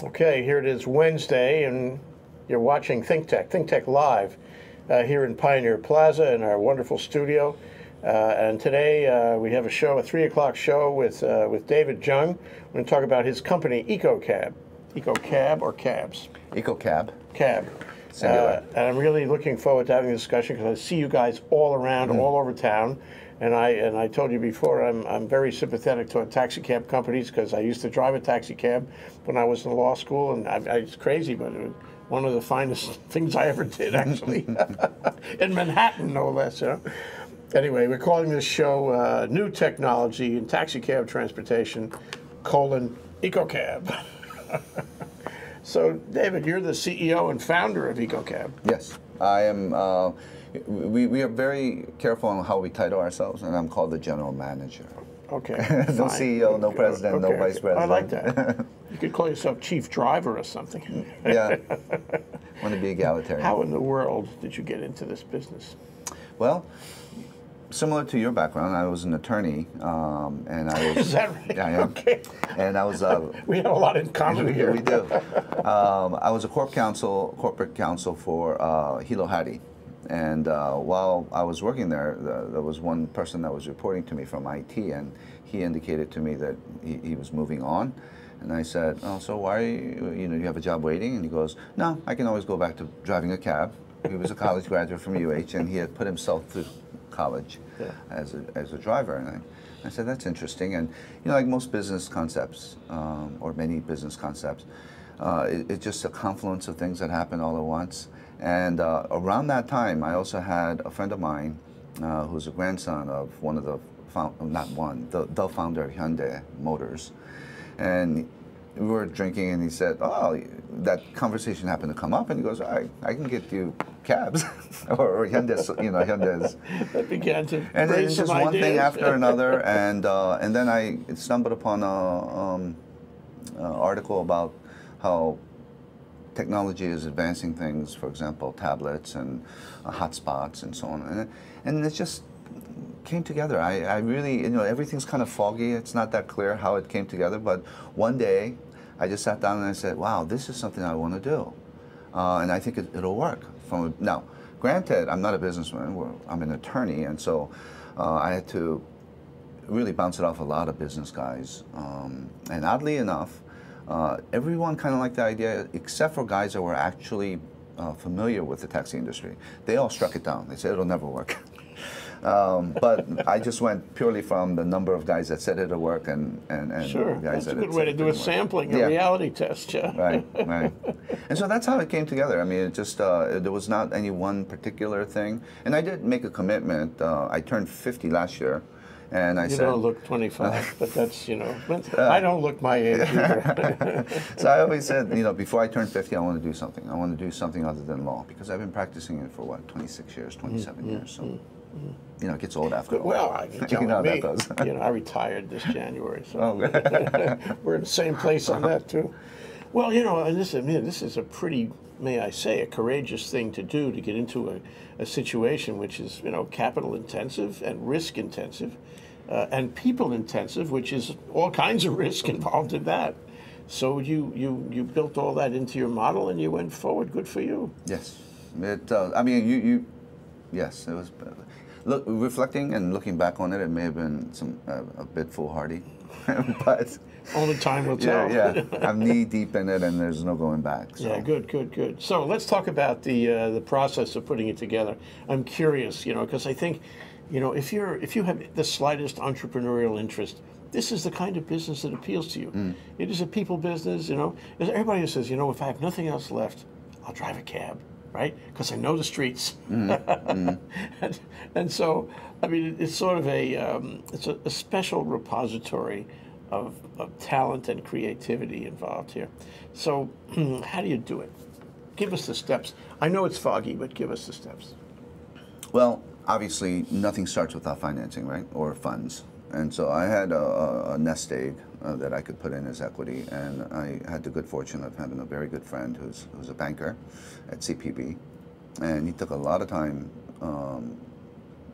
Okay, here it is Wednesday, and you're watching ThinkTech Live here in Pioneer Plaza in our wonderful studio. And today we have a show, a 3 o'clock show with David Jung. We're going to talk about his company, EcoCab. EcoCab or cabs? EcoCab. Cab. And I'm really looking forward to having this discussion because I see you guys all around, all over town. And I told you before, I'm very sympathetic to taxi cab companies because I used to drive a taxi cab when I was in law school, and it's crazy, but it was one of the finest things I ever did, actually, in Manhattan, no less. You know? Anyway, we're calling this show New Technology in Taxi Cab Transportation, EcoCab. So, David, you're the CEO and founder of EcoCab. Yes, I am. We are very careful on how we title ourselves, and I'm called the general manager. Okay. No CEO, no president, no vice president. I like that. You could call yourself chief driver or something. Yeah. Want to be egalitarian. How in the world did you get into this business? Well, similar to your background, I was an attorney, and I was. Is that right? Yeah. Okay. And I was. We have a lot in common here. We do. I was a corporate counsel for Hilo Hattie. And while I was working there, there was one person that was reporting to me from IT, and he indicated to me that he was moving on. And I said, "Oh, so why? You have a job waiting?" And he goes, "No, I can always go back to driving a cab." He was a college graduate from UH, and he had put himself through college as a driver. And I said, "That's interesting." And like most business concepts, or many business concepts, it's just a confluence of things that happen all at once. And around that time, I also had a friend of mine who's a grandson of one of the the founder of Hyundai Motors. And we were drinking, and he said, "Oh, that conversation happened to come up." And he goes, "All right, I can get you cabs or Hyundai's, Hyundai's." That began to and raise it's just some one ideas. thing after another, and then I stumbled upon a article about how technology is advancing things, for example, tablets and hotspots and so on. And it just came together. I really, everything's kind of foggy. It's not that clear how it came together. But one day, I just sat down and I said, wow, this is something I want to do. And I think it'll work. Now, granted, I'm not a businessman. I'm an attorney. And so I had to really bounce it off a lot of business guys. And oddly enough, everyone kind of liked the idea, except for guys that were actually familiar with the taxi industry. They all struck it down. They said it'll never work. But I just went purely from the number of guys that said it'll work and sure, guys that's a good way to do a sampling, a reality test. Yeah. Right. And so that's how it came together. I mean, it just there was not any one particular thing. And I did make a commitment. I turned 50 last year. And I said, you don't look 25, but that's, I don't look my age either. So I always said, before I turn 50, I want to do something. I want to do something other than law, because I've been practicing it for, 26 years, 27 years. So, it gets old after a while. Well, I can tell how me, that goes. I retired this January, so we're in the same place on that, too. Well, and this is a pretty, may I say, a courageous thing to do, to get into a situation which is, capital intensive and risk intensive, and people intensive, which is all kinds of risk involved in that. So you built all that into your model and you went forward. Good for you. Yes, I mean yes, it was. Look, reflecting and looking back on it, it may have been a bit foolhardy, but only time will tell. Yeah, I'm knee deep in it, and there's no going back. So. Yeah, good. So let's talk about the process of putting it together. I'm curious, because I think, if you have the slightest entrepreneurial interest, this is the kind of business that appeals to you. It is a people business. There's everybody who says, if I have nothing else left, I'll drive a cab. Right? Because I know the streets. and so, I mean, it's sort of it's a special repository of talent and creativity involved here. So how do you do it? Give us the steps. I know it's foggy, but give us the steps. Well, obviously, nothing starts without financing, right? Or funds. And so I had a nest egg that I could put in as equity, and I had the good fortune of having a very good friend who's a banker at CPB, and he took a lot of time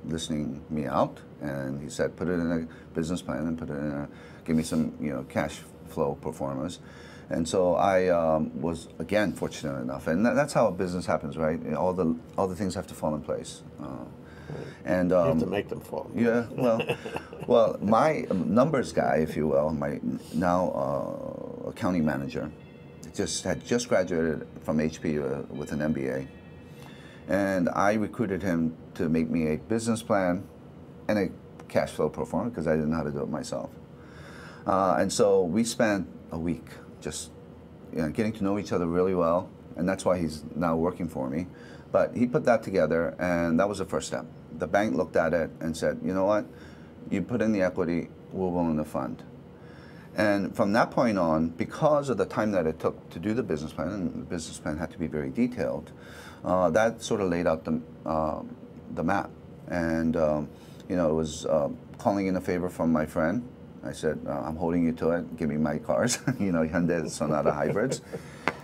listening me out, and he said, put it in a business plan and give me some cash flow performance. And so I was, again, fortunate enough. And that's how a business happens, right? All the things have to fall in place. And you have to make them fall. Yeah, well, my numbers guy, if you will, my now accounting manager, had just graduated from HP with an MBA, and I recruited him to make me a business plan and a cash flow pro forma because I didn't know how to do it myself. And so we spent a week just getting to know each other really well, and that's why he's now working for me. But he put that together, and that was the first step. The bank looked at it and said, you know what, you put in the equity, we're willing to fund. And from that point on, because of the time that it took to do the business plan, and the business plan had to be very detailed, that sort of laid out the map. And it was calling in a favor from my friend. I said, I'm holding you to it, give me my cars, Hyundai Sonata hybrids.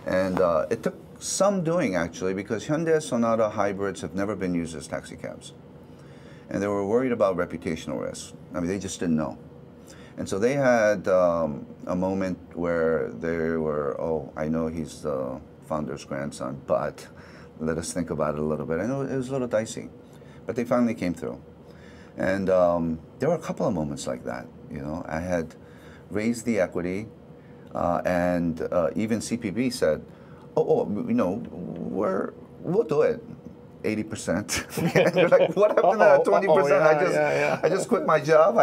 And it took some doing, actually, because Hyundai Sonata hybrids have never been used as taxi cabs. And they were worried about reputational risk. I mean, they just didn't know. And so they had a moment where they were, oh, I know he's the founder's grandson, but let us think about it a little bit. I know it was a little dicey, but they finally came through. And there were a couple of moments like that. I had raised the equity, and even CPB said, we'll do it. 80%. And they're like, what happened to that 20%? I just quit my job.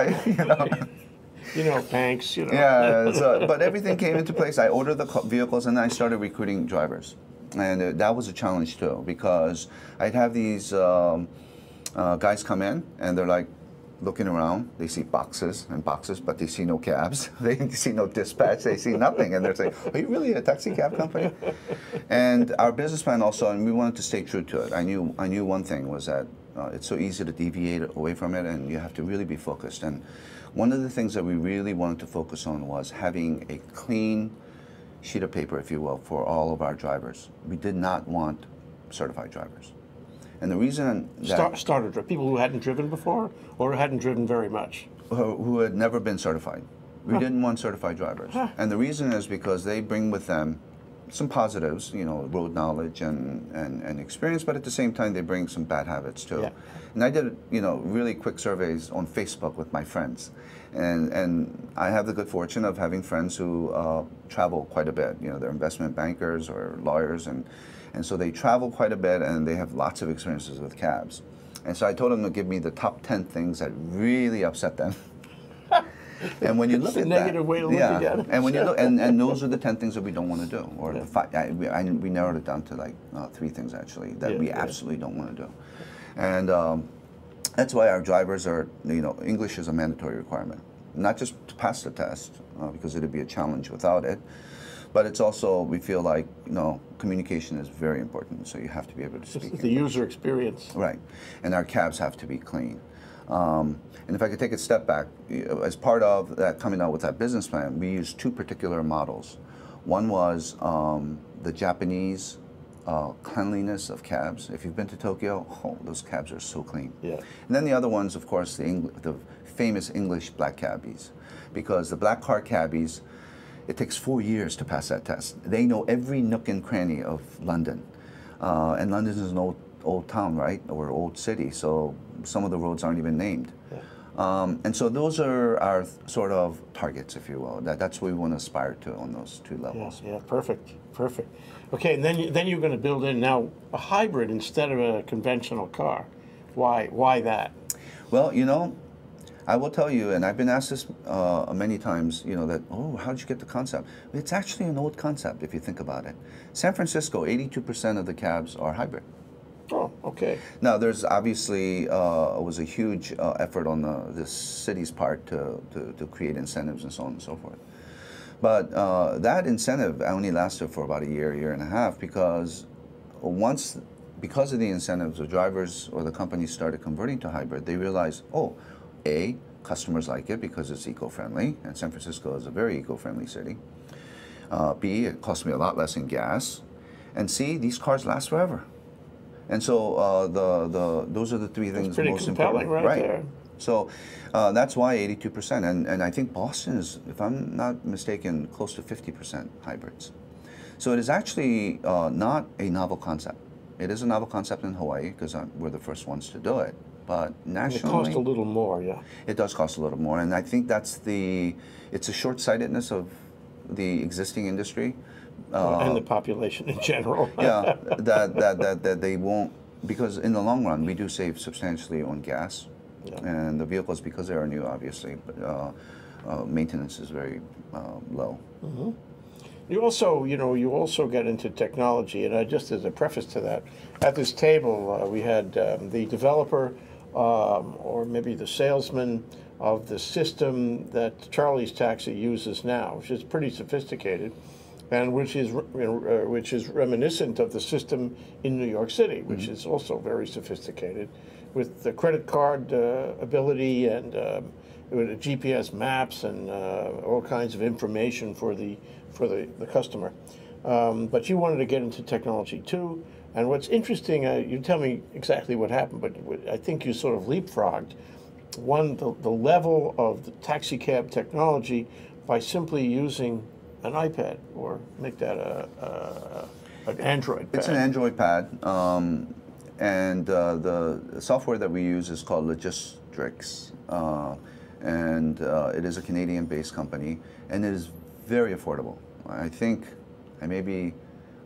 Banks, Yeah, but everything came into place. I ordered the vehicles, and I started recruiting drivers. And that was a challenge, too, because I'd have these guys come in, and they're like, looking around, they see boxes and boxes, but they see no cabs. They see no dispatch. They see nothing. And they're saying, are you really a taxi cab company? And our business plan also, and we wanted to stay true to it. I knew one thing was that it's so easy to deviate away from it, and you have to really be focused. And one of the things that we really wanted to focus on was having a clean sheet of paper, if you will, for all of our drivers. We did not want certified drivers. And the reason that starter people who hadn't driven before or hadn't driven very much, who had never been certified. We didn't want certified drivers. And the reason is because they bring with them some positives, road knowledge and experience, but at the same time they bring some bad habits too. Yeah. And I did, really quick surveys on Facebook with my friends. And I have the good fortune of having friends who travel quite a bit. They're investment bankers or lawyers, and so they travel quite a bit, and they have lots of experiences with cabs. And so I told them to give me the top 10 things that really upset them. And when you look at that, negative way to look at it. And when you look, and those are the 10 things that we don't want to do, or we narrowed it down to like 3 things actually that we absolutely don't want to do. And that's why our drivers are, English is a mandatory requirement, not just to pass the test, because it'd be a challenge without it. But it's also, we feel like, communication is very important, so you have to be able to speak. The user experience. Right. And our cabs have to be clean. And if I could take a step back, as part of that coming out with that business plan, we used 2 particular models. One was the Japanese cleanliness of cabs. If you've been to Tokyo, those cabs are so clean. Yeah. And then the other one's, of course, the famous English black cabbies, because the black car cabbies, it takes 4 years to pass that test. They know every nook and cranny of London. And London is an old town, right? Or old city, so some of the roads aren't even named. Yeah. And so those are our sort of targets, if you will. That's what we want to aspire to on those 2 levels. Yeah, perfect. Okay, and then you're going to build in now a hybrid instead of a conventional car. Why that? Well, I will tell you, and I've been asked this many times, that, how did you get the concept? It's actually an old concept if you think about it. San Francisco, 82% of the cabs are hybrid. Oh, okay. Now, there's obviously was a huge effort on the city's part to create incentives and so on and so forth. But that incentive only lasted for about a year and a half, because because of the incentives, the drivers or the companies started converting to hybrid. They realized, A, customers like it because it's eco-friendly, and San Francisco is a very eco-friendly city. B, it costs me a lot less in gas. And C, these cars last forever. And so those are the 3 things pretty most compelling important. Right there. So that's why 82%. And I think Boston is, if I'm not mistaken, close to 50% hybrids. So it is actually not a novel concept. It is a novel concept in Hawaii because we're the first ones to do it. But nationally, it costs a little more, yeah. It does cost a little more, and I think it's a short-sightedness of the existing industry. And the population in general. Yeah, that they won't, because in the long run, we do save substantially on gas. Yeah. And the vehicles, because they are new, obviously, but maintenance is very low. Mm-hmm. You also, you also get into technology, and just as a preface to that, at this table we had the developer or maybe the salesman of the system that Charlie's Taxi uses now, which is pretty sophisticated, and which is reminiscent of the system in New York City, which is also very sophisticated, with the credit card ability and with GPS maps and all kinds of information for the customer. But you wanted to get into technology too. And what's interesting, you tell me exactly what happened, but I think you sort of leapfrogged the level of the taxi cab technology by simply using an iPad, or make that an Android pad. It's an Android pad, and the software that we use is called Logistrix, and it is a Canadian-based company, and it is very affordable. I think, I may be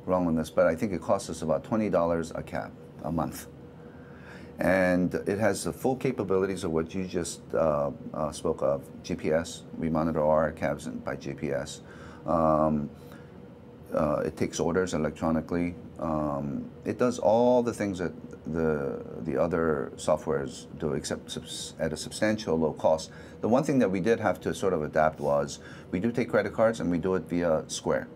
wrong on this, but I think it costs us about $20 a cab a month. And it has the full capabilities of what you just spoke of, GPS. We monitor our cabs by GPS. It takes orders electronically. It does all the things that the other softwares do, except at a substantial low cost. The one thing that we did have to sort of adapt was we do take credit cards, and we do it via Square,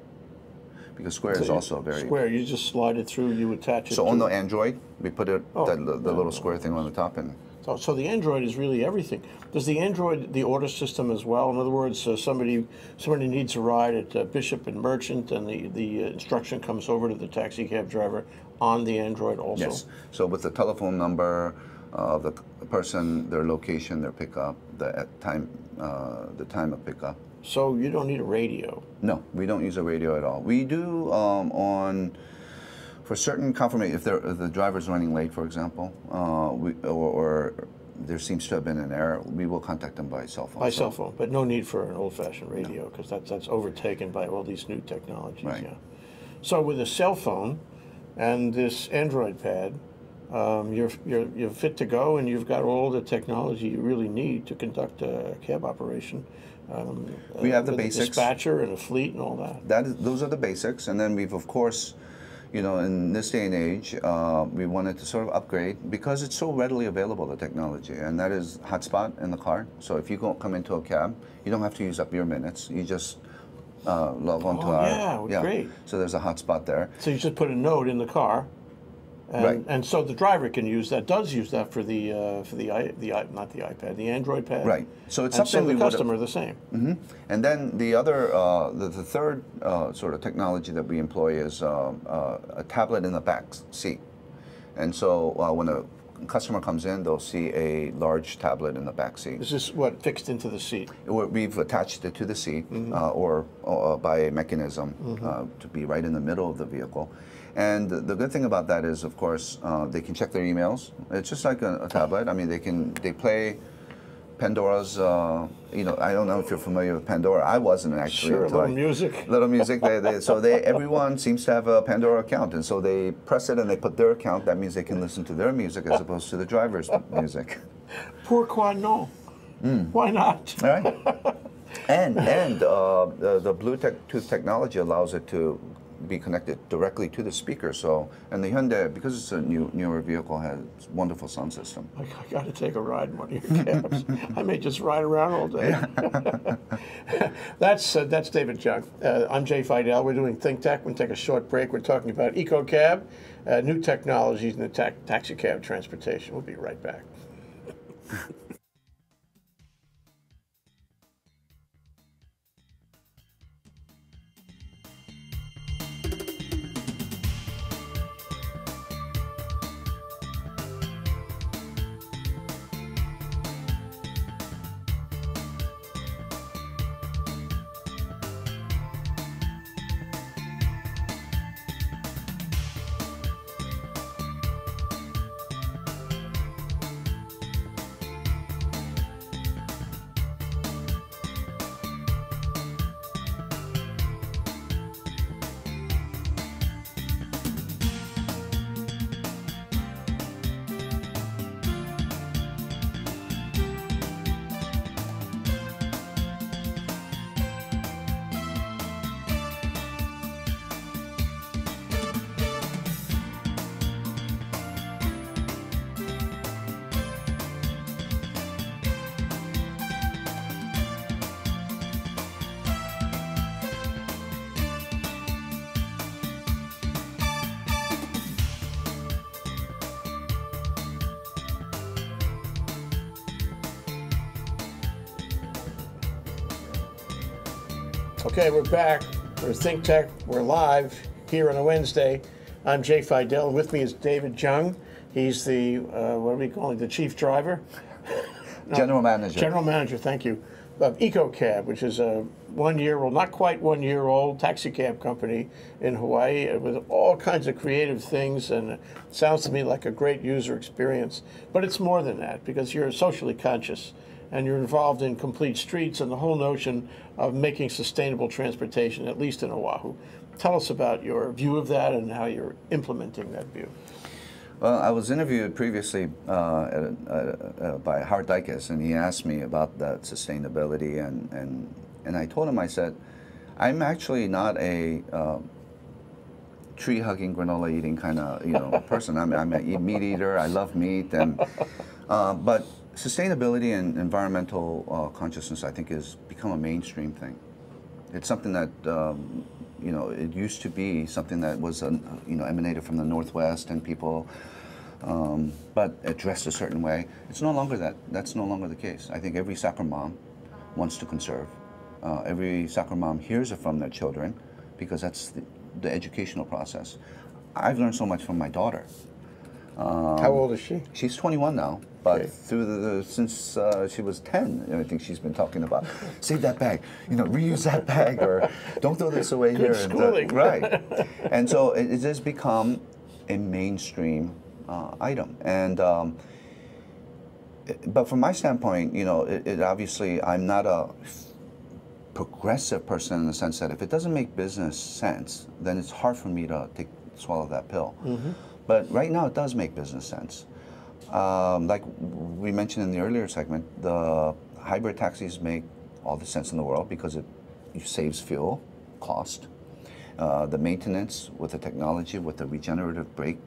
because Square is also very... Square, you just slide it through, you attach it So on the Android, we put it, the little square thing on the top, and... So the Android is really everything. Does the Android, the order system as well? In other words, somebody needs a ride at Bishop and Merchant, and the instruction comes over to the taxi cab driver on the Android also? Yes. So with the telephone number of the person, their location, their pickup, the time of pickup. So you don't need a radio? No, we don't use a radio at all. We do for certain confirmation, if the driver's running late, for example, or there seems to have been an error, we will contact them by cell phone. By cell phone, but no need for an old-fashioned radio, because that's overtaken by all these new technologies. Right. Yeah. So with a cell phone and this Android pad, you're fit to go, and you've got all the technology you really need to conduct a cab operation. We have the with basics. A dispatcher and a fleet and all that. Those are the basics, and then we've, of course, in this day and age, we wanted to sort of upgrade because it's so readily available, the technology, and that is hotspot in the car. So if you come into a cab, you don't have to use up your minutes. You just log on to our... Yeah, great. So there's a hotspot there. So you just put a note in the car, and, right. And so the driver can use that, does use that for the not the iPad, the Android pad. Right. So it's and something so the customer the same. Mm-hmm. And then the other, the third sort of technology that we employ is a tablet in the back seat. And so when a customer comes in, they'll see a large tablet in the back seat. Is this what, fixed into the seat? We've attached it to the seat, or by a mechanism to be right in the middle of the vehicle. And the good thing about that is, of course, they can check their emails. It's just like a tablet. I mean, they play Pandora's, I don't know if you're familiar with Pandora. I wasn't actually. Sure, little music. Little music. Everyone seems to have a Pandora account, and so they press it and they put their account. That means they can listen to their music as opposed to the driver's music. Pourquoi non? Why not? All right. And the Bluetooth technology allows it to be connected directly to the speaker. So, and the Hyundai, because it's a newer vehicle, has wonderful sound system. I got to take a ride in one of your cabs. I may just ride around all day. That's David Jung. I'm Jay Fidell. We're doing ThinkTech. We'll take a short break. We're talking about EcoCab, new technologies in the taxi cab transportation. We'll be right back. Okay, we're back. We're ThinkTech. We're live here on a Wednesday. I'm Jay Fidell. With me is David Jung. He's the, what are we calling, the chief driver? No, General manager. General manager, thank you, of EcoCab, which is a 1 year old, not quite 1 year old taxi cab company in Hawaii with all kinds of creative things, and it sounds to me like a great user experience. But it's more than that, because you're socially conscious and you're involved in complete streets and the whole notion of making sustainable transportation, at least in Oahu. Tell us about your view of that and how you're implementing that view. Well, I was interviewed previously by Howard Dykes, and he asked me about that sustainability, and I told him, I said, I'm actually not a tree-hugging, granola-eating kind of person. I'm a meat eater. I love meat, and but sustainability and environmental consciousness, I think, has become a mainstream thing. It's something that it used to be something that was emanated from the Northwest, and people but addressed a certain way. It's no longer that. That's no longer the case. I think every soccer mom wants to conserve. Every soccer mom hears it from their children, because that's the educational process. I've learned so much from my daughter. How old is she? She's 21 now, but okay. Since she was 10, I think she's been talking about, save that bag, reuse that bag, or don't throw this away here. Schooling. Right. And so it has become a mainstream item. And but from my standpoint, it obviously, I'm not a progressive person in the sense that if it doesn't make business sense, then it's hard for me to swallow that pill. Mm-hmm. But right now, it does make business sense. Like we mentioned in the earlier segment, the hybrid taxis make all the sense in the world because it saves fuel cost. The maintenance with the technology, with the regenerative brake,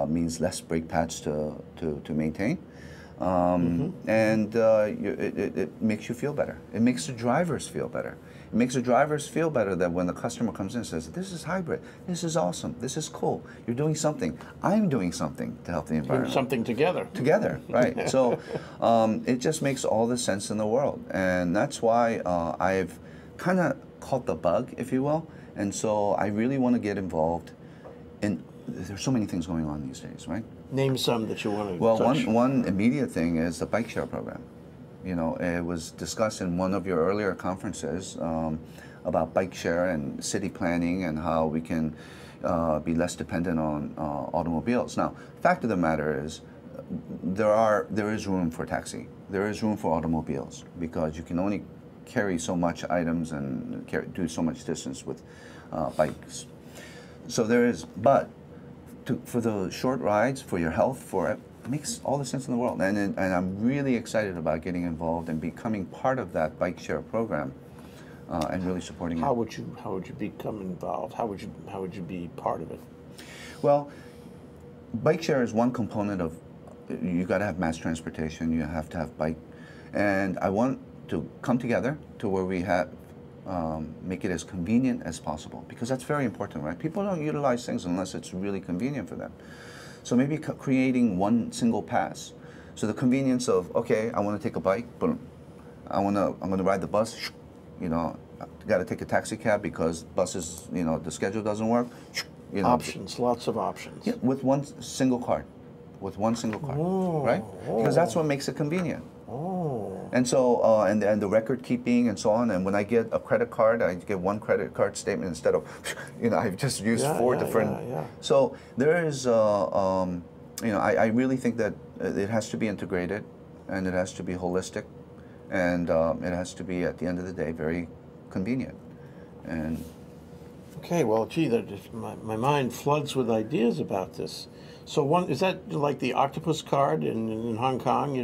means less brake pads to maintain. And it makes you feel better. It makes the drivers feel better. It makes the drivers feel better that when the customer comes in and says, this is hybrid, this is awesome, this is cool, you're doing something, I'm doing something to help the environment. Doing something together. Together, right. So it just makes all the sense in the world. And that's why I've kind of caught the bug, if you will. And so I really want to get involved in, there's so many things going on these days, right? Name some that you want to Well, touch. one immediate thing is the bike share program. It was discussed in one of your earlier conferences about bike share and city planning and how we can be less dependent on automobiles. Now, fact of the matter is, there is room for taxi. There is room for automobiles because you can only carry so much items and do so much distance with bikes. So there is, but for the short rides, for your health, it makes all the sense in the world. And I'm really excited about getting involved and becoming part of that bike share program and really supporting it. How would you become involved? How would you be part of it? Well, bike share is one component of, you got to have mass transportation, you have to have bike. And I want to come together to where we have make it as convenient as possible, because that's very important, right? People don't utilize things unless it's really convenient for them. So maybe creating one single pass. So the convenience of, okay, I want to take a bike, boom. I'm gonna ride the bus, got to take a taxi cab because buses, the schedule doesn't work. Options, lots of options. Yeah, with one single card, right? Because that's what makes it convenient. And so, and the record keeping and so on. And when I get a credit card, I get one credit card statement instead of, I've just used four different. So there is, I really think that it has to be integrated, and it has to be holistic, and it has to be, at the end of the day, very convenient. And okay, well, gee, my mind floods with ideas about this. So is that like the octopus card in Hong Kong,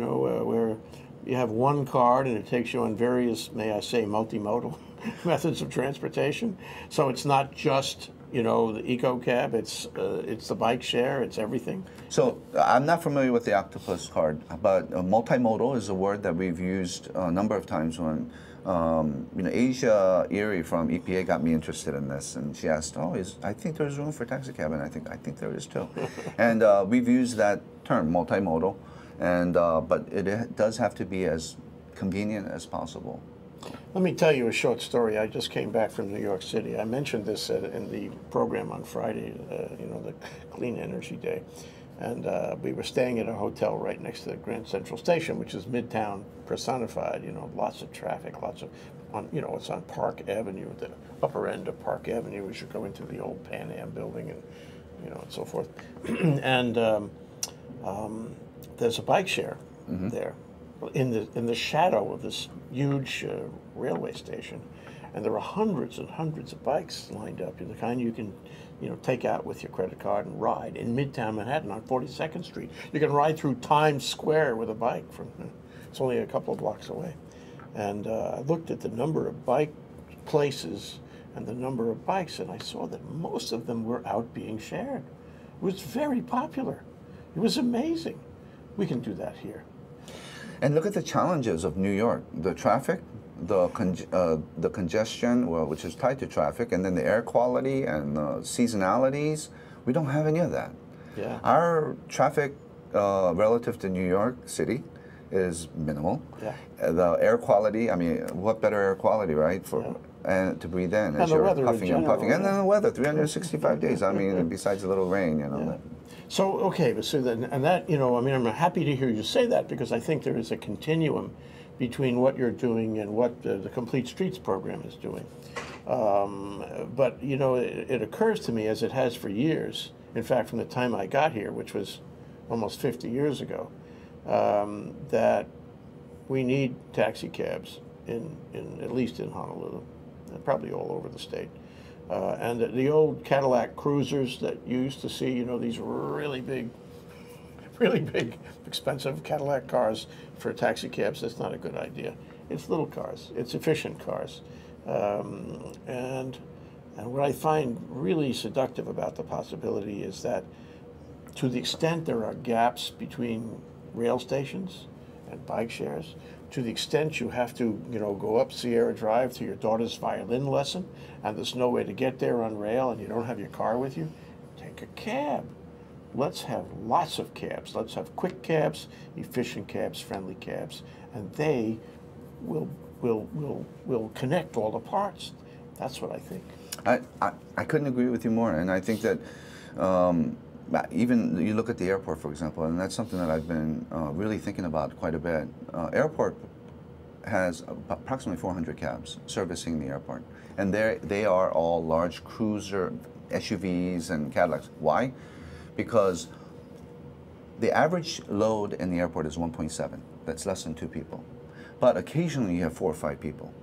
where you have one card and it takes you on various, may I say, multimodal methods of transportation? So it's not just, the EcoCab, it's the bike share, it's everything? So I'm not familiar with the octopus card, but multimodal is a word that we've used a number of times when Asia Erie from EPA got me interested in this, and she asked, I think there's room for taxi cab, and I think there is too. And we've used that term, multimodal, and but it does have to be as convenient as possible. Let me tell you a short story. I just came back from New York City. I mentioned this in the program on Friday, the Clean Energy Day. And we were staying at a hotel right next to the Grand Central Station, which is Midtown personified. Lots of traffic, it's on Park Avenue, the upper end of Park Avenue as you go into the old Pan Am building and so forth. And there's a bike share there in the shadow of this huge railway station, and there are hundreds and hundreds of bikes lined up, the kind you can take out with your credit card and ride in Midtown Manhattan on 42nd Street. You can ride through Times Square with a bike it's only a couple of blocks away. And I looked at the number of bike places and the number of bikes, and I saw that most of them were out being shared. It was very popular. It was amazing. We can do that here. And look at the challenges of New York: the traffic, the congestion, which is tied to traffic, and then the air quality and seasonalities. We don't have any of that. Yeah. Our traffic relative to New York City is minimal. Yeah. The air quality, I mean, what better air quality, right? And to breathe in as you're huffing and puffing. And then the weather, 365 days. I mean, besides a little rain, Yeah. So, okay, but so then, and that, I'm happy to hear you say that, because I think there is a continuum between what you're doing and what the Complete Streets program is doing. But, it occurs to me, as it has for years, in fact, from the time I got here, which was almost 50 years ago, that we need taxi cabs in at least in Honolulu, and probably all over the state. And the old Cadillac Cruisers that you used to see, these really big, expensive Cadillac cars for taxi cabs, that's not a good idea. It's little cars. It's efficient cars. And what I find really seductive about the possibility is that, to the extent there are gaps between rail stations and bike shares, to the extent you have to, go up Sierra Drive to your daughter's violin lesson, and there's no way to get there on rail, and you don't have your car with you, take a cab. Let's have lots of cabs. Let's have quick cabs, efficient cabs, friendly cabs, and they will connect all the parts. That's what I think. I couldn't agree with you more, and I think that even you look at the airport, for example, and that's something that I've been really thinking about quite a bit. Airport has approximately 400 cabs servicing the airport, and they are all large cruiser SUVs and Cadillacs. Why? Because the average load in the airport is 1.7. That's less than 2 people. But occasionally you have 4 or 5 people.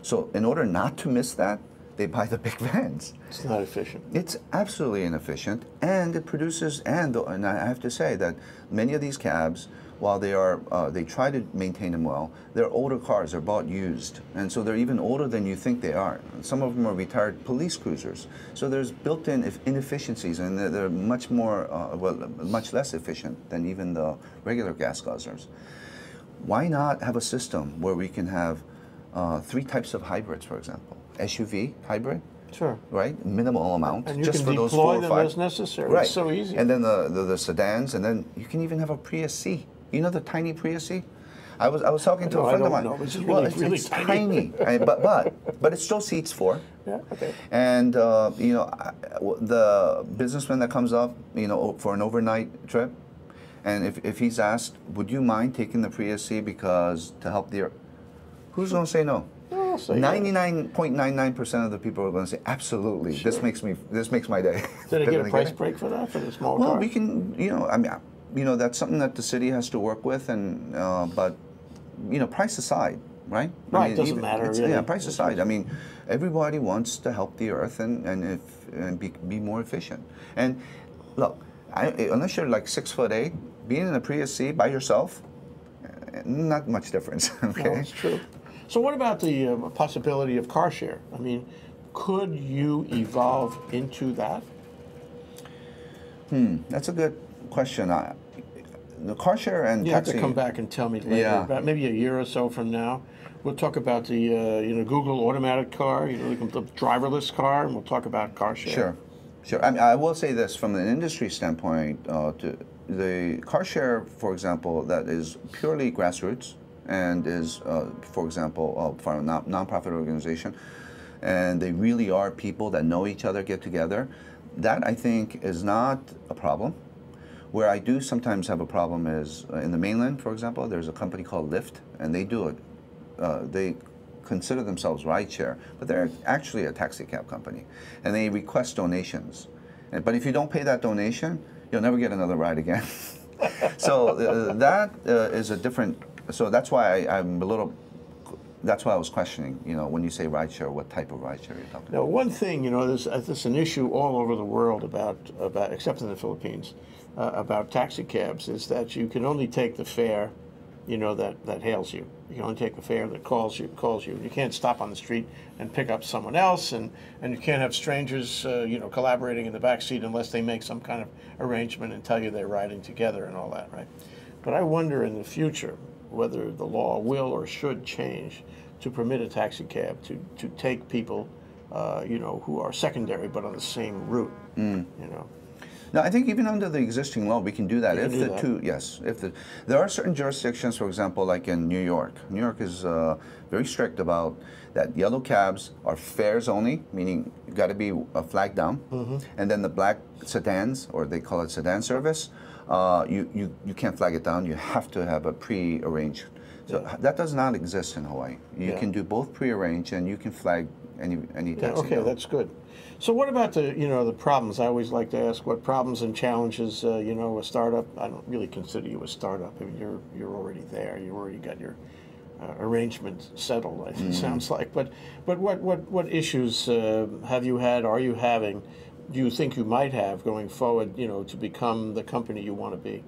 So in order not to miss that, they buy the big vans. It's not efficient. It's absolutely inefficient, and it produces, and I have to say that many of these cabs, while they try to maintain them well, they're older cars, they're bought used, and so they're even older than you think they are. Some of them are retired police cruisers. So there's built-in inefficiencies, and they're much much less efficient than even the regular gas guzzlers. Why not have a system where we can have 3 types of hybrids, for example? SUV hybrid, sure, right? Minimal amount, and you just can for those 4 or 5. Deploy them as necessary. Right. It's so easy. And then the sedans, and then you can even have a Prius C. You know the tiny Prius C? I was talking to a friend of mine. It's really it's tiny, but it still seats 4. Yeah. Okay. And the businessman that comes up, for an overnight trip, and if he's asked, would you mind taking the Prius C because to help the, who's going to say no? 99.99% of the people are going to say, absolutely. Sure. This makes my day. Did they get a price break for that, for the small car? Well, we can, that's something that the city has to work with, and but price aside, right? Right, it doesn't matter really. Yeah, price aside. I mean, everybody wants to help the earth and be more efficient. And look, unless you're like 6'8", being in a Prius C by yourself, not much difference. Okay, no, that's true. So what about the possibility of car share? I mean, could you evolve into that? That's a good question. The car share and you taxi. have to come back and tell me later, about maybe a year or so from now. We'll talk about the Google automatic car, the driverless car, and we'll talk about car share. Sure. I will say this from an industry standpoint. The car share, for example, that is purely grassroots, and is, for example, for a nonprofit organization, and they really are people that know each other, get together, that I think is not a problem. Where I do sometimes have a problem is in the mainland, for example, there's a company called Lyft, and they do it. They consider themselves rideshare, but they're actually a taxi cab company, and they request donations. But if you don't pay that donation, you'll never get another ride again. So that is a different. So that's why I'm a little. That's why I was questioning. You know, when you say rideshare, what type of rideshare you're talking about? Now, one thing, you know, there's an issue all over the world about except in the Philippines, about taxi cabs, is that you can only take the fare, you know, that hails you. You can only take the fare that calls you. You can't stop on the street and pick up someone else, and you can't have strangers, you know, collaborating in the back seat unless they make some kind of arrangement and tell you they're riding together and all that, right? But I wonder in the future whether the law will or should change to permit a taxi cab to take people, you know, who are secondary but on the same route, you know. No, I think even under the existing law, we can do that. Yes, there are certain jurisdictions, for example, like in New York. New York is very strict about that. Yellow cabs are fares only, meaning you got to be flagged down, and then the black sedans, or they call it sedan service, you can't flag it down. You have to have a pre-arranged. So that does not exist in Hawaii. You can do both pre-arranged, and you can flag any taxi. Okay, that's good. So what about the problems? I always like to ask what problems and challenges a startup. I don't really consider you a startup. I mean, you're already there. You already got your arrangement settled. It sounds like. But what issues have you had? Are you having? Do you think you might have going forward? You know, to become the company you want to be.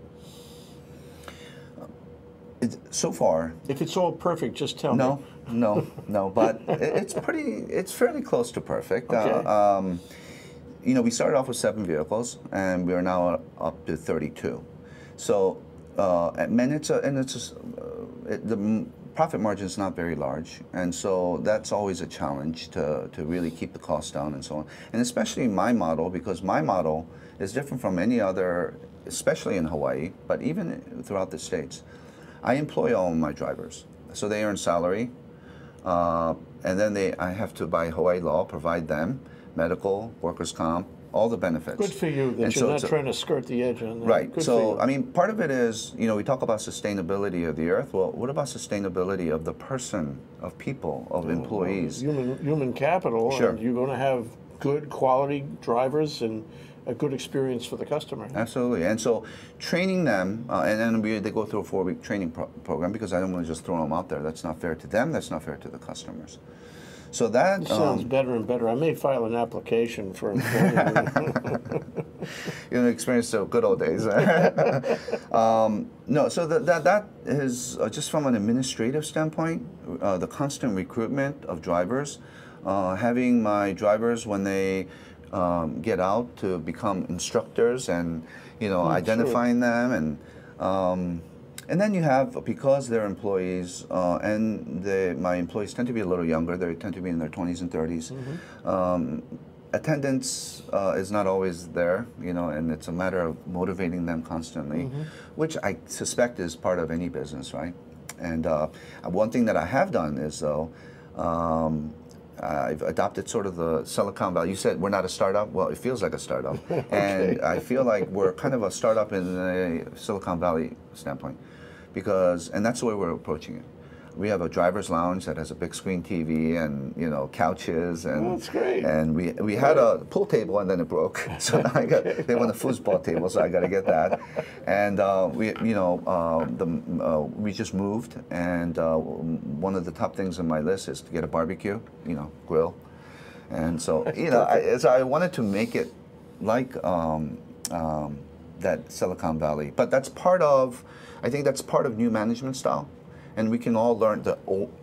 So far, if it's all perfect, just tell me. No, but it's fairly close to perfect. Okay. You know, we started off with 7 vehicles, and we are now up to 32. So, the profit margin is not very large, and so that's always a challenge to really keep the costs down and so on. And especially my model, because my model is different from any other, especially in Hawaii, but even throughout the States. I employ all of my drivers, so they earn salary, and then I have to, by Hawaii law, provide them medical, workers' comp, all the benefits. Good for you that you're not trying to skirt the edge on that. Right. Good so, I mean, part of it is, you know, we talk about sustainability of the earth. Well, what about sustainability of the person, of people, of employees? Human capital. Sure. And you're going to have good quality drivers and a good experience for the customer. Absolutely. And so training them, and then they go through a 4-week training program, because I don't want to just throw them out there. That's not fair to them. That's not fair to the customers. So that it sounds better and better. I may file an application for employment. You know, experience the good old days. No, so that is just from an administrative standpoint, the constant recruitment of drivers, having my drivers when they get out to become instructors, and identifying them, and then you have, because they're employees, and my employees tend to be a little younger. They tend to be in their 20s and 30s. Attendance is not always there, and it's a matter of motivating them constantly, which I suspect is part of any business, right? And one thing that I have done is, though, I've adopted sort of the Silicon Valley. You said we're not a startup. Well, it feels like a startup. Okay. And I feel like we're kind of a startup in a Silicon Valley standpoint, and that's the way we're approaching it. We have a driver's lounge that has a big screen TV and couches, and that's great. And we had a pool table, and then it broke. So now they want a foosball table, so I got to get that. And we just moved, and one of the top things on my list is to get a barbecue, grill. And so so I wanted to make it like that Silicon Valley, but I think that's part of new management style. And we can all learn,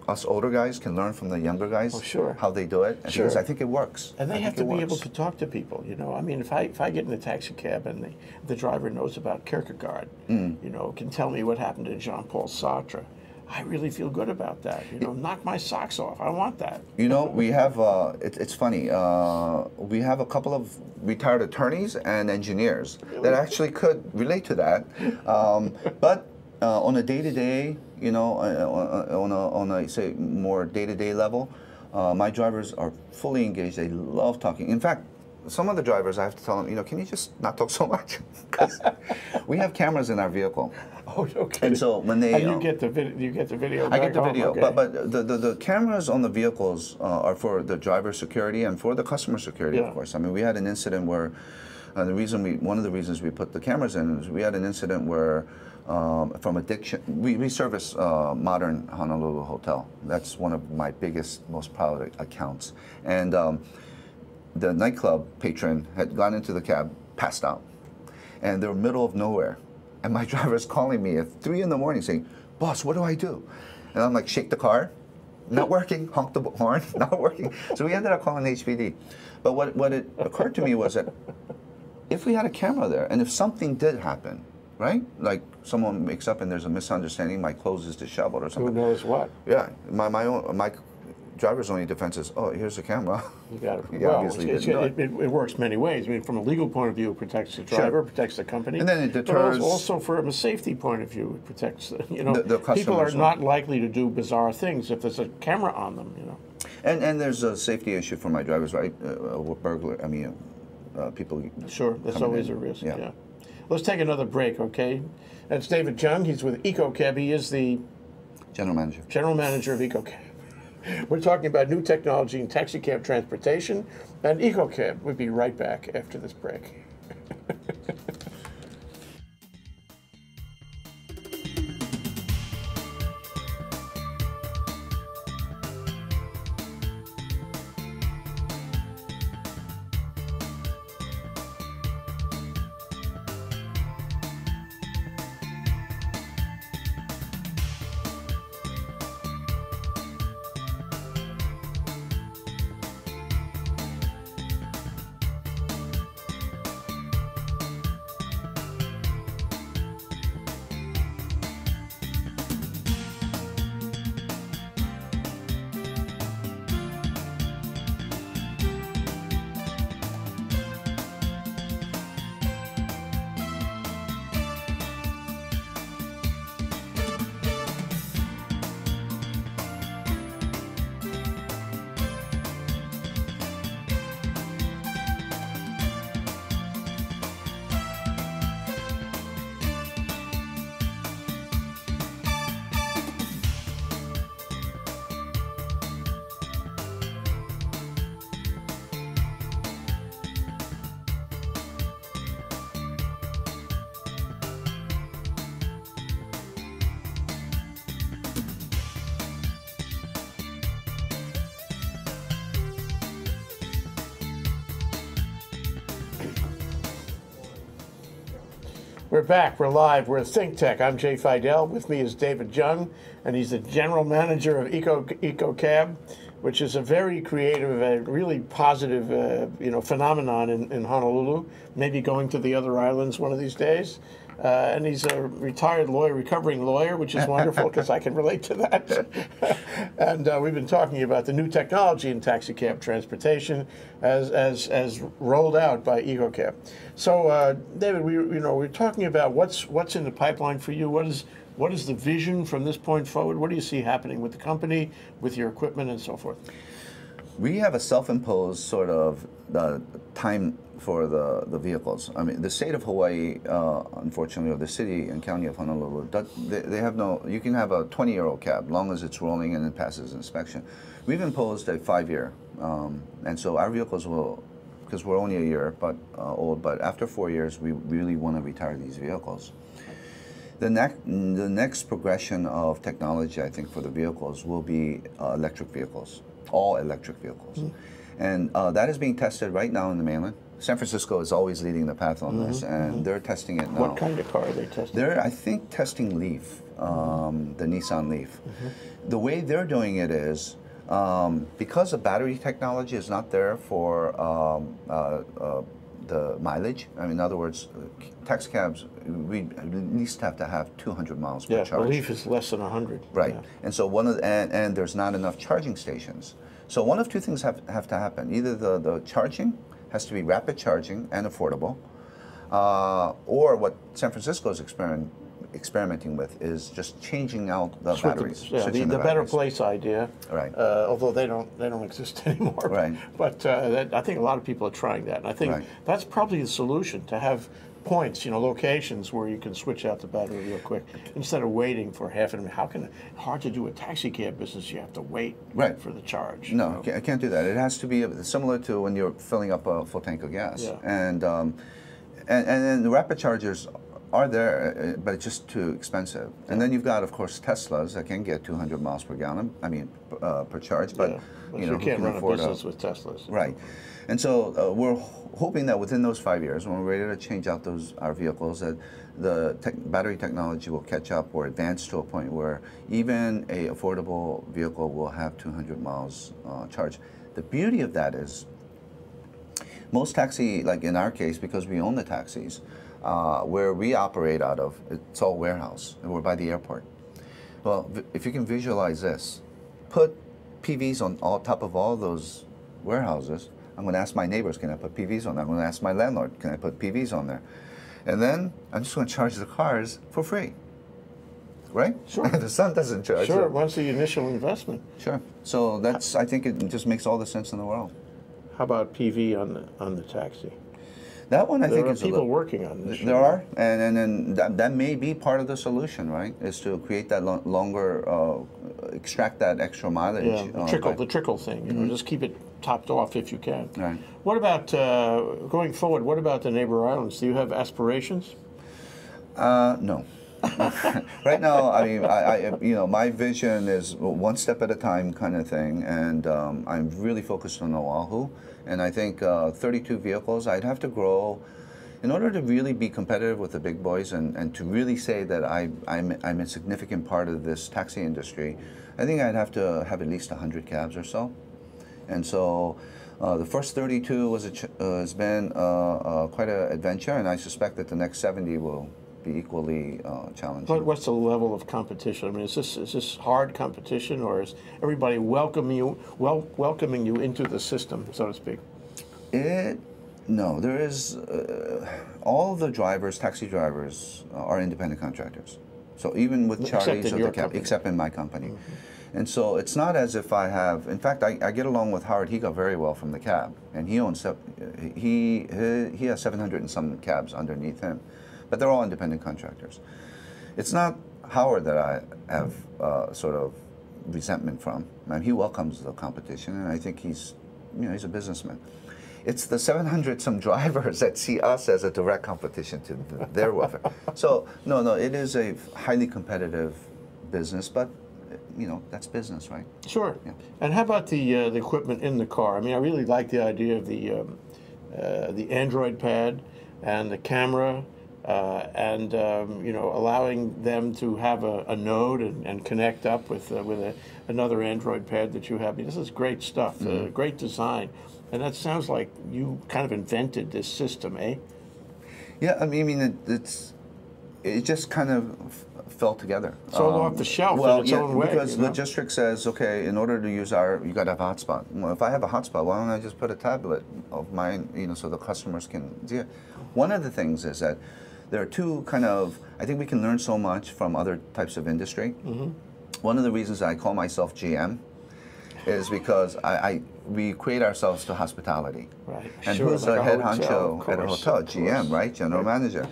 us older guys can learn from the younger guys, how they do it. Because I think it works. And they have to be able to talk to people, I mean, if I get in a taxi cab and the driver knows about Kierkegaard, can tell me what happened to Jean-Paul Sartre, I really feel good about that. Knock my socks off. I want that. We have, it's funny, we have a couple of retired attorneys and engineers that actually could relate to that. But on a day-to-day, you know, on a say more day-to-day level, my drivers are fully engaged. They love talking. In fact, some of the drivers, I have to tell them, you know, can you just not talk so much? Because we have cameras in our vehicle. Oh, okay. And so when they, and you get the video. I get the video, okay. but the cameras on the vehicles are for the driver security and for the customer security, of course. I mean, we had an incident where one of the reasons we put the cameras in is we had an incident where from addiction, we service modern Honolulu Hotel. That's one of my biggest, most proud accounts. And the nightclub patron had gone into the cab, passed out, and they're middle of nowhere. And my driver's calling me at 3 in the morning saying, "Boss, what do I do?" And I'm like, "Shake the car." Not working. Honk the horn. Not working. So we ended up calling HPD. But what it occurred to me was that if we had a camera there, and if something did happen, right? Like someone wakes up and there's a misunderstanding, my clothes is disheveled or something. Who knows what? Yeah. My driver's only defense is, oh, here's the camera. You got it. You Well, obviously didn't know it. it works many ways. I mean, from a legal point of view, it protects the driver, protects the company, and then it deters. But also from a safety point of view, it protects. You know, the people are customers. not likely to do bizarre things if there's a camera on them. You know. And there's a safety issue for my drivers, right? Burglar. I mean, people. Sure, that's always a risk. Yeah. Let's take another break, okay? That's David Jung. He's with EcoCab. He is the General manager. General manager of EcoCab. We're talking about new technology in taxi cab transportation and EcoCab. We'll be right back after this break. We're back. We're live. We're at ThinkTech. I'm Jay Fidell. With me is David Jung, and he's the general manager of EcoCab, which is a very creative, really positive, phenomenon in Honolulu. Maybe going to the other islands one of these days. And he's a retired lawyer, recovering lawyer, which is wonderful because I can relate to that. And we've been talking about the new technology in taxi cab transportation as rolled out by EcoCab. So, David, we're talking about what's in the pipeline for you. What is the vision from this point forward? What do you see happening with the company, with your equipment, and so forth? We have a self-imposed sort of time for the vehicles. I mean, the state of Hawaii, unfortunately, or the city and county of Honolulu, they have no, you can have a 20-year-old cab, long as it's rolling and it passes inspection. We've imposed a 5-year, and so our vehicles will, because we're only a year old, but after 4 years, we really want to retire these vehicles. The next progression of technology, I think, for the vehicles will be electric vehicles, all electric vehicles. Mm-hmm. And that is being tested right now in the mainland. San Francisco is always leading the path on this, and they're testing it now. What kind of car are they testing? They're, I think, testing Leaf, the Nissan Leaf. The way they're doing it is, because the battery technology is not there for the mileage. I mean, in other words, taxi cabs, we at least have to have 200 miles per charge. Yeah, the Leaf is less than 100. Right, yeah. And so and there's not enough charging stations. So one of two things have to happen. Either the charging has to be rapid charging and affordable, or what San Francisco is experimenting with is just changing out the batteries. Yeah, the Better batteries. Place idea. Right. Although they don't exist anymore. Right. But I think a lot of people are trying that, and I think that's probably the solution, to have points, locations where you can switch out the battery real quick instead of waiting for half an hour. How can hard to do a taxi cab business? You have to wait for the charge. No, I can't do that. It has to be similar to when you're filling up a full tank of gas. Yeah. And then the rapid chargers are there, but it's just too expensive. And then you've got, of course, Teslas that can get 200 miles per gallon. I mean, per charge. But you can't run a business with Teslas. Right. And so we're hoping that within those 5 years, when we're ready to change out our vehicles, that the battery technology will catch up or advance to a point where even a affordable vehicle will have 200 miles charge. The beauty of that is most taxi, like in our case, because we own the taxis, where we operate out of, it's all warehouse, and we're by the airport. Well, if you can visualize this, put PVs on top of all those warehouses. I'm going to ask my neighbors, can I put PVs on there? I'm going to ask my landlord, can I put PVs on there? And then I'm just going to charge the cars for free, right? Sure. The sun doesn't charge. Sure, once the initial investment. Sure. So I think it just makes all the sense in the world. How about PV on the taxi? That one I think is people working on this. There are, and that may be part of the solution, right? Is to create that longer, extract that extra mileage. Yeah, the trickle thing. Just keep it topped off if you can. Right. What about going forward? What about the neighbor islands? Do you have aspirations? No. Right now, I mean, my vision is one step at a time kind of thing, and I'm really focused on Oahu. And I think 32 vehicles, I'd have to grow in order to really be competitive with the big boys and to really say that I'm a significant part of this taxi industry. I think I'd have to have at least 100 cabs or so. And so the first 32 has been quite an adventure, and I suspect that the next 70 will be equally challenging. But what's the level of competition? I mean, is this hard competition, or is everybody welcoming you into the system, so to speak? No, there is. All the drivers, taxi drivers, are independent contractors. So even with Charlie's or the cab, except in my company. And so it's not as if I have. In fact, I get along with Howard. He got very well from the cab, and he owns. He has 700 and some cabs underneath him. But they're all independent contractors. It's not Howard that I have sort of resentment from. I mean, he welcomes the competition, and I think he's a businessman. It's the 700 some drivers that see us as a direct competition to their welfare. So no, it is a highly competitive business, but that's business, right? Sure. Yeah. And how about the equipment in the car? I mean, I really like the idea of the Android pad and the camera. And allowing them to have a node and connect up with another Android pad that you have. I mean, this is great stuff, great design, and that sounds like you kind of invented this system, eh? Yeah, I mean it just kind of fell together. It's all off the shelf in its own way. Because logistics says, okay, in order to use you got to have a hotspot. Well, if I have a hotspot, why don't I just put a tablet of mine, so the customers can see it? One of the things is that there are two I think we can learn so much from other types of industry. One of the reasons I call myself GM is because we equate ourselves to hospitality. Right. And sure, who's like the head honcho at a hotel? GM, right? General manager.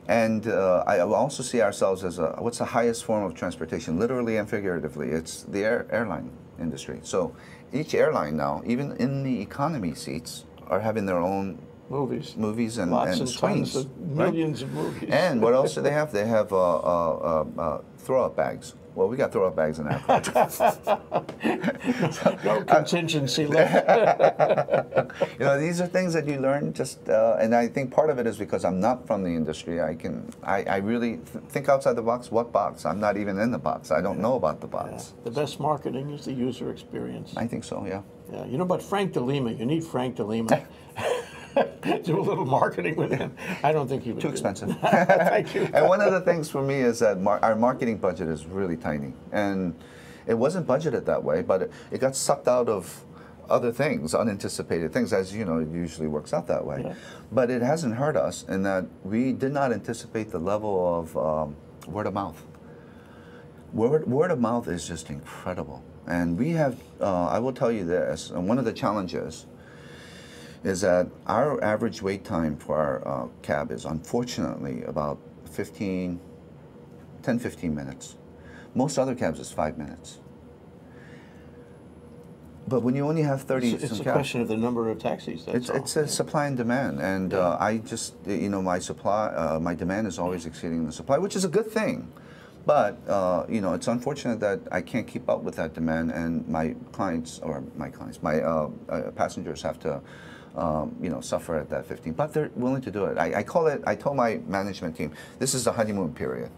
And I also see ourselves as what's the highest form of transportation, literally and figuratively? It's the airline industry. So each airline now, even in the economy seats, are having their own movies and screens, tons of millions of movies. And what else do they have? They have throw-up bags. Well, we got throw-up bags in our car. No contingency left. These are things that you learn and I think part of it is because I'm not from the industry. I really think outside the box. What box? I'm not even in the box. I don't know about the box. Yeah. The best marketing is the user experience. I think so, yeah. Yeah, but Frank DeLima, you need Frank DeLima. Do a little marketing with him. I don't think he would. Too expensive. Thank you. And one of the things for me is that our marketing budget is really tiny, and it wasn't budgeted that way, but it got sucked out of other things, unanticipated things, as you know, it usually works out that way. Yeah. But it hasn't hurt us in that we did not anticipate the level of word of mouth. Word of mouth is just incredible. And we have, I will tell you this, and one of the challenges is that our average wait time for our cab is unfortunately about 10, 15 minutes. Most other cabs is 5 minutes. But when you only have 30 it's a question of the number of taxis. It's a supply and demand, and I just, you know, my demand is always exceeding the supply, which is a good thing. But you know, it's unfortunate that I can't keep up with that demand, and my passengers have to, you know, suffer at that 15. But they're willing to do it. I told my management team, this is the honeymoon period.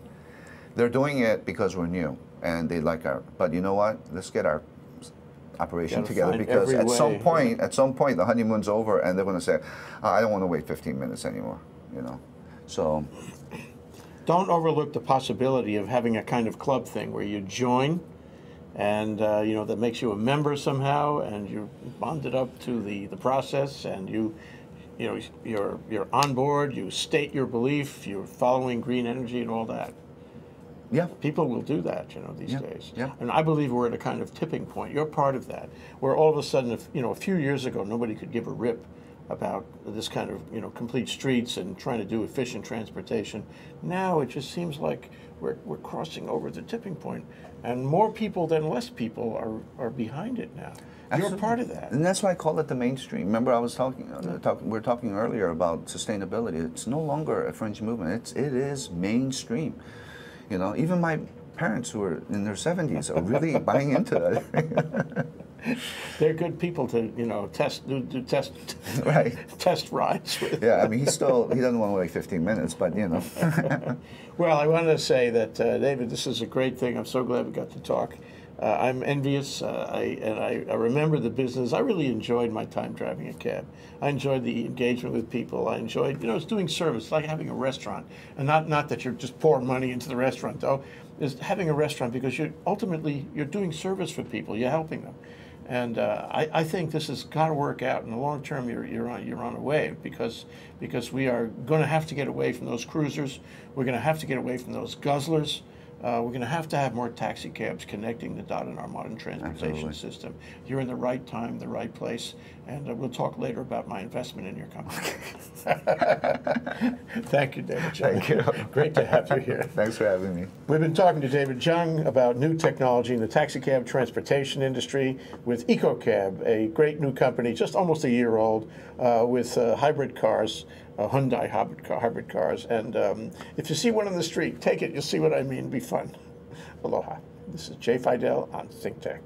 They're doing it because we're new, and they like our. But you know what? Let's get our operation together, because at some point, the honeymoon's over, and they're going to say, I don't want to wait 15 minutes anymore. You know, so. Don't overlook the possibility of having a kind of club thing where you join, and you know, that makes you a member somehow, and you're bonded up to the process, and you know, you're on board. You state your belief. You're following green energy and all that. Yeah, people will do that, you know, these days. Yeah. And I believe we're at a kind of tipping point. You're part of that, where all of a sudden, you know, a few years ago, nobody could give a rip about this kind of, you know, complete streets and trying to do efficient transportation. Now it just seems like we're crossing over the tipping point, and more people than less people are behind it now. Absolutely. You're part of that. And that's why I call it the mainstream. Remember, I was we were talking earlier about sustainability. It's no longer a fringe movement. It is mainstream. You know, even my parents who are in their 70s are really buying into that. They're good people to, you know, test right. Test rides with. Yeah, I mean, he doesn't want to wait 15 minutes, but you know. Well, I wanted to say that, David, this is a great thing. I'm so glad we got to talk. I'm envious, I remember the business. I really enjoyed my time driving a cab. I enjoyed the engagement with people. I enjoyed, you know, it's doing service, like having a restaurant. And not that you're just pouring money into the restaurant, though. Is having a restaurant, because you're doing service for people. You're helping them. And I think this has got to work out in the long term. You're on a wave, because we are going to have to get away from those cruisers. We're going to have to get away from those guzzlers. We're going to have more taxi cabs connecting the dot in our modern transportation system. You're in the right time, the right place, and we'll talk later about my investment in your company. Thank you, David Jung. Thank you. Great to have you here. Thanks for having me. We've been talking to David Jung about new technology in the taxi cab transportation industry with EcoCab, a great new company, just almost a year old, with hybrid cars. Hyundai hybrid cars, and if you see one on the street, take it. You'll see what I mean. Be fun. Aloha. This is Jay Fidell on ThinkTech.